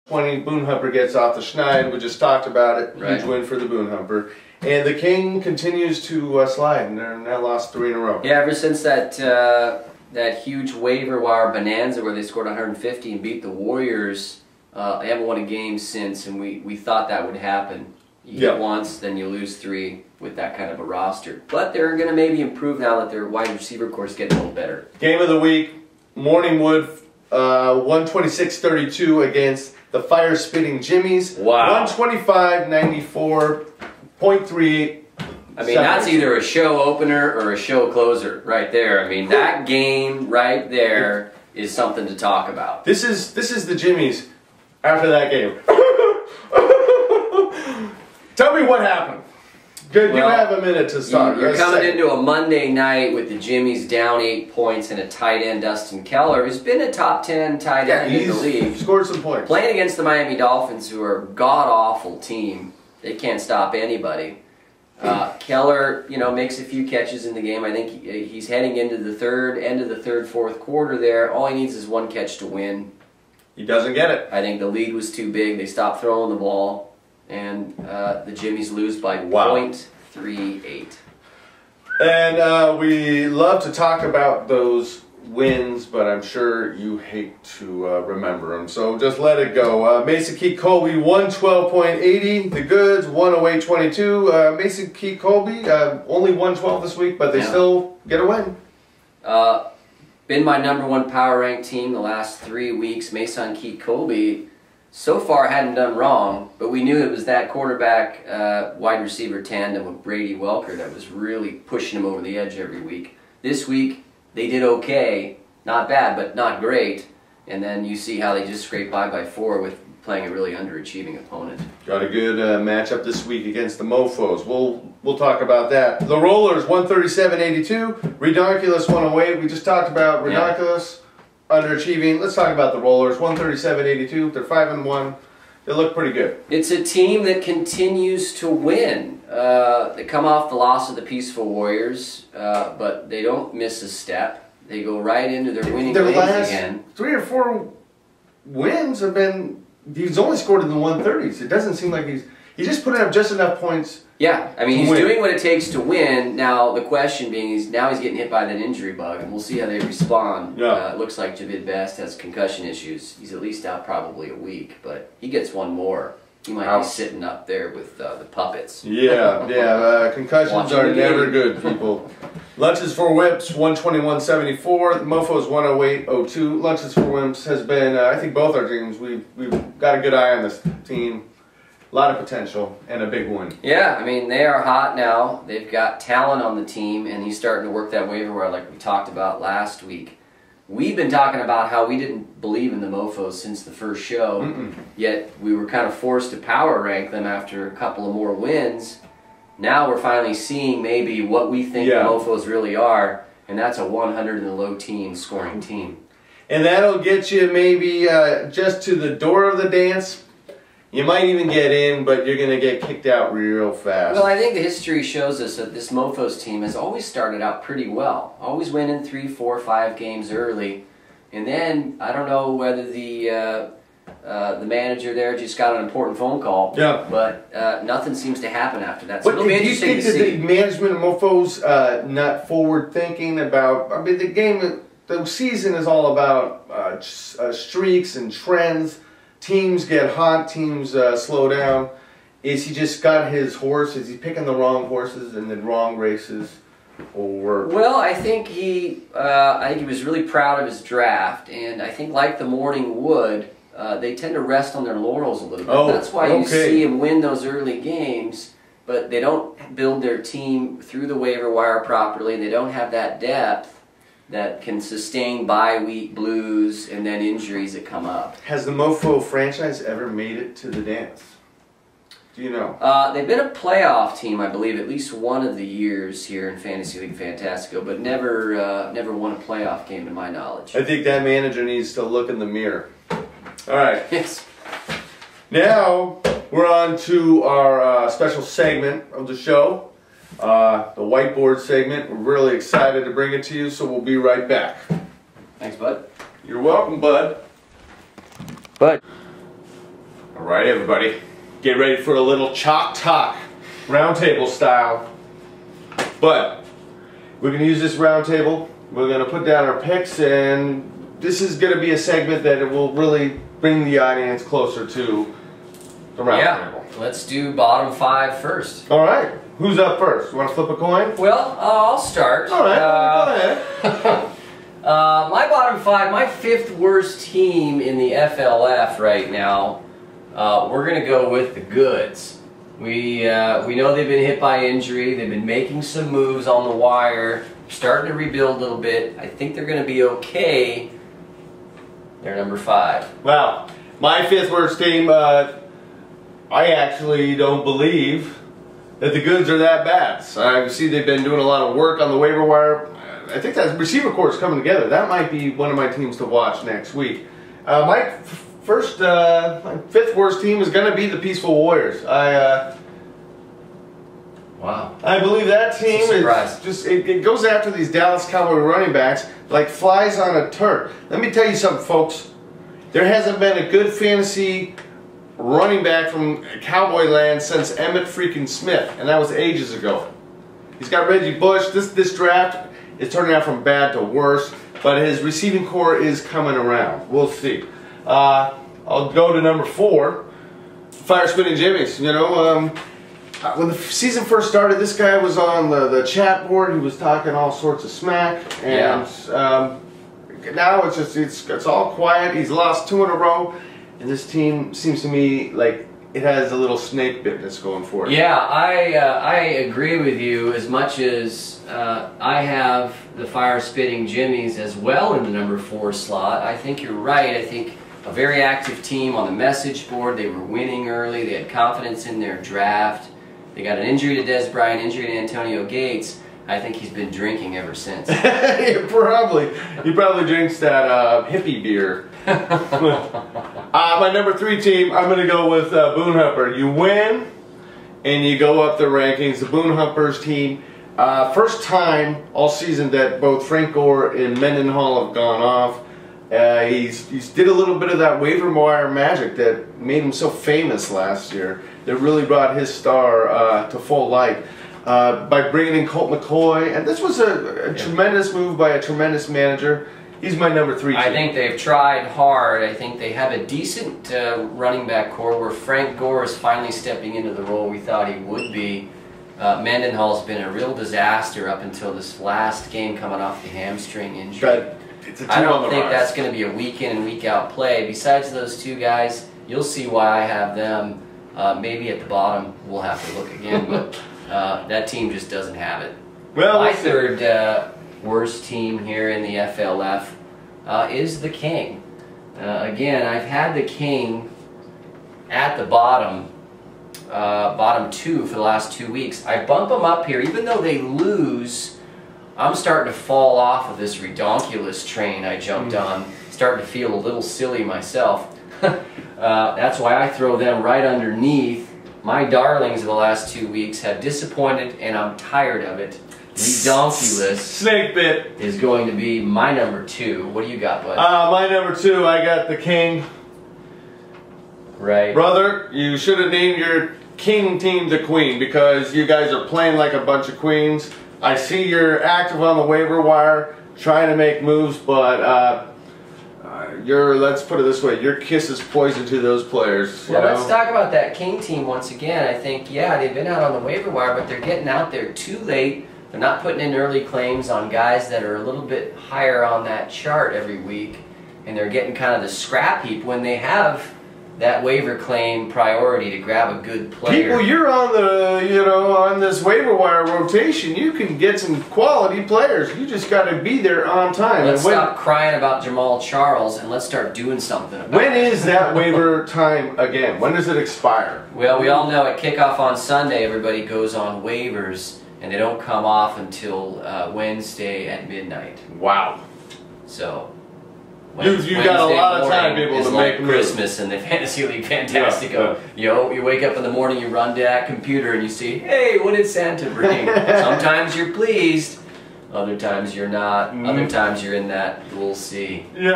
20, Boone Humper gets off the schneid. We just talked about it. Right. Huge win for the Boone Humper. And the King continues to slide, and they're now lost 3 in a row. Yeah, ever since that that huge waiver wire bonanza where they scored 150 and beat the Warriors, they haven't won a game since, and we thought that would happen. You get once, then you lose 3 with that kind of a roster. But they're going to maybe improve now that their wide receiver core is getting a little better. Game of the week, Morningwood, 126-32 against the fire-spitting Jimmies. Wow. 125-94.38. I mean, that's either a show opener or a show closer right there. I mean, that game right there is something to talk about. This is the Jimmies after that game. Tell me what happened. Good, well, you have a minute to start. You're coming into a Monday night with the Jimmies down 8 points and a tight end, Dustin Keller, who's been a top 10 tight end in the league. Scored some points. Playing against the Miami Dolphins, who are a god-awful team. They can't stop anybody. Keller, makes a few catches in the game. I think he's heading into the end of the third, fourth quarter there. All he needs is 1 catch to win. He doesn't get it. I think the lead was too big. They stopped throwing the ball. And the Jimmies lose by .38. And we love to talk about those wins, but I'm sure you hate to remember them. So just let it go. Mason Keith Colby 112.80. The Goods 108.22. Mason Keith Colby only 112 this week, but they still get a win. Been my #1 power ranked team the last 3 weeks. Mason Keith Colby so far hadn't done wrong, but we knew it was that quarterback wide receiver tandem with Brady Welker that was really pushing him over the edge every week. This week, they did okay. Not bad, but not great. And then you see how they just scraped by 4 with playing a really underachieving opponent. Got a good matchup this week against the Mofos. We'll talk about that. The Rollers 137.82. Redonkulous 108. We just talked about Redonkulous. Underachieving. Let's talk about the Rollers. 137.82. They're 5-1. They look pretty good. It's a team that continues to win. They come off the loss of the Peaceful Warriors, but they don't miss a step. They go right into their winning ways again. 3 or 4 wins have been. He's only scored in the 130s. It doesn't seem like he's just putting up just enough points. Yeah, I mean, he's doing what it takes to win. Now, the question being is now he's getting hit by that injury bug, and we'll see how they respond. It looks like Javid Best has concussion issues. He's at least out probably a week, but he gets one more. He might be sitting up there with the puppets. Concussions are never good, people. Lunches for Whips, 121.74. The Mofos, 108.02. Lunches for Whips has been, I think both our teams, we've got a good eye on this team. A lot of potential and a big win. Yeah, I mean, they are hot now. They've got talent on the team, and he's starting to work that waiver wire like we talked about last week. We've been talking about how we didn't believe in the Mofos since the first show, yet we were kind of forced to power rank them after a couple of more wins. Now we're finally seeing maybe what we think the Mofos really are, and that's a 100 in the low teens scoring team. And that'll get you maybe just to the door of the dance. You might even get in, but you're going to get kicked out real fast. Well, I think the history shows us that this Mofos team has always started out pretty well. Always winning 3, 4, 5 games early. And then, I don't know whether the manager there just got an important phone call. But nothing seems to happen after that. So it'll be interesting to see. Do you think that the management of Mofos not forward-thinking about... I mean, the season is all about streaks and trends. Teams get hot, teams slow down. Is he just got his horse? Is he picking the wrong horses in the wrong races? Or well, I think he was really proud of his draft, and I think like the Morningwood, they tend to rest on their laurels a little bit. That's why you see him win those early games, but they don't build their team through the waiver wire properly. They don't have that depth that can sustain bye-week blues and then injuries that come up. Has the Mofo franchise ever made it to the dance? Do you know? They've been a playoff team, I believe, at least one of the years here in Fantasy League Fantastico, but never won a playoff game, to my knowledge. I think that manager needs to look in the mirror. All right. Yes. Now we're on to our special segment of the show. The whiteboard segment. We're really excited to bring it to you, so we'll be right back. Thanks, bud. You're welcome, bud. But All right, everybody, get ready for a little chalk talk, roundtable style. But we're going to use this roundtable. We're going to put down our picks, and this is going to be a segment that it will really bring the audience closer to the roundtable. Yeah, let's do bottom 5 first. All right, who's up first? You want to flip a coin? Well, I'll start. All right, go ahead. My bottom 5, my 5th worst team in the FLF right now, we're going to go with the Goods. We know they've been hit by injury. They've been making some moves on the wire, starting to rebuild a little bit. I think they're going to be okay. They're number 5. Wow, my 5th worst team, I actually don't believe that the Goods are that bad. So I see they've been doing a lot of work on the waiver wire. I think that receiver core is coming together. That might be one of my teams to watch next week. My 5th worst team is going to be the Peaceful Warriors. Wow. I believe that team is just, it goes after these Dallas Cowboy running backs like flies on a turd. Let me tell you something, folks. There hasn't been a good fantasy running back from Cowboy land since Emmitt freaking Smith, and that was ages ago. He's got Reggie Bush. This draft is turning out from bad to worse, but his receiving core is coming around. We'll see. I'll go to number 4, Fire Spinning Jimmys. You know, when the season first started, this guy was on the chat board. He was talking all sorts of smack, and now it's just it's all quiet. He's lost 2 in a row, and this team seems to me like it has a little snake bitness going for it. Yeah, I agree with you. As much as I have the Fire Spitting Jimmys as well in the number 4 slot, I think you're right. I think a very active team on the message board. They were winning early. They had confidence in their draft. They got an injury to Des Bryant, injury to Antonio Gates. I think he's been drinking ever since. He probably drinks that hippie beer. My number 3 team, I'm going to go with Boone Humper. You win, and you go up the rankings. The Boone Humpers team, first time all season that both Frank Gore and Mendenhall have gone off. He's did a little bit of that waiver wire magic that made him so famous last year. That really brought his star to full light by bringing in Colt McCoy, and this was a tremendous move by a tremendous manager. He's my number 3 team. I think they've tried hard. I think they have a decent running back core where Frank Gore is finally stepping into the role we thought he would be. Mendenhall's been a real disaster up until this last game coming off the hamstring injury. I don't think that's going to be a week in and week out play. Besides those 2 guys, you'll see why I have them. Maybe at the bottom we'll have to look again, but that team just doesn't have it. Well, my 3rd worst team here in the FLF is the King. Again, I've had the King at the bottom 2 for the last 2 weeks. I bump them up here, even though they lose. I'm starting to fall off of this redonkulous train I jumped on. Starting to feel a little silly myself. That's why I throw them right underneath. My darlings of the last 2 weeks have disappointed, and I'm tired of it. Redonkulous snake bit is going to be my number 2. What do you got, bud? My number 2, I got the King. Right. Brother, you should have named your King team the Queen, because you guys are playing like a bunch of queens. I see you're active on the waiver wire, trying to make moves, but let's put it this way, your kiss is poison to those players. Well, let's talk about that King team once again. I think, yeah, they've been out on the waiver wire, but they're getting out there too late. They're not putting in early claims on guys that are a little bit higher on that chart every week, and they're getting kind of the scrap heap when they have that waiver claim priority to grab a good player. People, you're on the, on this waiver wire rotation. You can get some quality players. You just got to be there on time. Let's stop crying about Jamal Charles and let's start doing something about it. When is that waiver time again? When does it expire? Well, we all know at kickoff on Sunday, everybody goes on waivers, and they don't come off until Wednesday at midnight. Wow. So you got a lot of time, people, to make Christmas in the Fantasy League Fantastico. You wake up in the morning, you run to that computer, and you see, hey, what did Santa bring? Sometimes you're pleased, other times you're not, other times you're in that we'll see. Yeah.